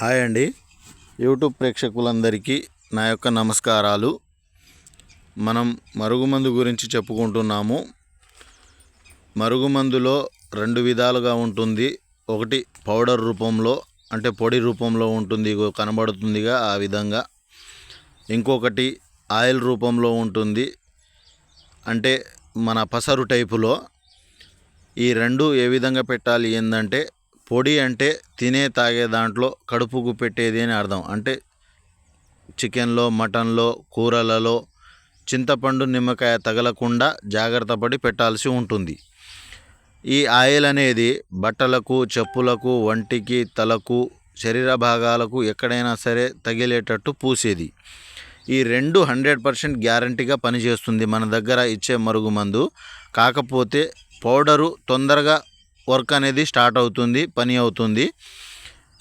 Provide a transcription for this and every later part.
Hi అండి. YouTube ప్రేక్షకులందరికీ నా యొక్క నమస్కారాలు. మనం మరుగుమందు గురించి చెప్పుకుంటున్నాము. మరుగుమందులో రెండు విధాలుగా ఉంటుంది. ఒకటి పౌడర్ రూపంలో, అంటే పొడి రూపంలో ఉంటుంది, ఇగో కనబడుతుందిగా ఆ విధంగా. ఇంకొకటి ఆయిల్ రూపంలో ఉంటుంది, అంటే మన పసరు టైపులో. ఈ రెండు ఏ విధంగా పెట్టాలి ఏంటంటే, పొడి అంటే తినే తాగే దాంట్లో కడుపుకు పెట్టేది అని అర్థం. అంటే చికెన్లో, మటన్లో, కూరలలో చింతపండు నిమ్మకాయ తగలకుండా జాగ్రత్త పడి పెట్టాల్సి ఉంటుంది. ఈ ఆయిల్ అనేది బట్టలకు, చెప్పులకు, వంటికి, తలకు, శరీర భాగాలకు ఎక్కడైనా సరే తగిలేటట్టు పూసేది. ఈ రెండు 100% గ్యారంటీగా పనిచేస్తుంది మన దగ్గర ఇచ్చే మరుగుమందు. కాకపోతే పౌడరు తొందరగా వర్క్ అనేది స్టార్ట్ అవుతుంది, పని అవుతుంది.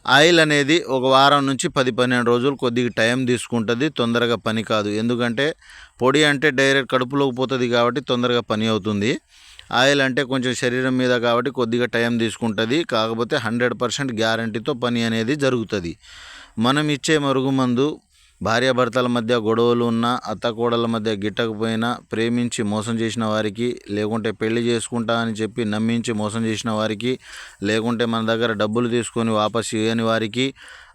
ఆయిల్ అనేది ఒక వారం నుంచి 10-12 రోజులు కొద్దిగా టైం తీసుకుంటుంది, తొందరగా పని కాదు. ఎందుకంటే పొడి అంటే డైరెక్ట్ కడుపులోకి పోతుంది కాబట్టి తొందరగా పని అవుతుంది. ఆయిల్ అంటే కొంచెం శరీరం మీద కాబట్టి కొద్దిగా టైం తీసుకుంటుంది. కాకపోతే 100% గ్యారంటీతో పని అనేది జరుగుతుంది. మనం ఇచ్చే మరుగుమందు భార్యాభర్తల మధ్య గొడవలు ఉన్నా, అత్తకోడల మధ్య గిట్టకపోయినా, ప్రేమించి మోసం చేసిన వారికి, లేకుంటే పెళ్లి చేసుకుంటా అని చెప్పి నమ్మించి మోసం చేసిన వారికి, లేకుంటే మన దగ్గర డబ్బులు తీసుకొని వాపసు ఇవ్వని వారికి,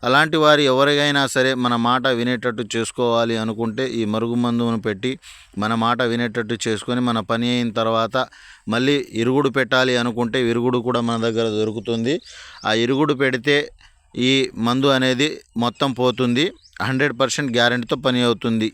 అలాంటి వారు ఎవరికైనా సరే మన మాట వినేటట్టు చేసుకోవాలి అనుకుంటే ఈ మరుగుమందును పెట్టి మన మాట వినేటట్టు చేసుకొని, మన పని అయిన తర్వాత మళ్ళీ ఇరుగుడు పెట్టాలి అనుకుంటే ఇరుగుడు కూడా మన దగ్గర దొరుకుతుంది. ఆ ఇరుగుడు పెడితే ఈ మందు అనేది మొత్తం పోతుంది. 100% గ్యారెంటీతో పని అవుతుంది.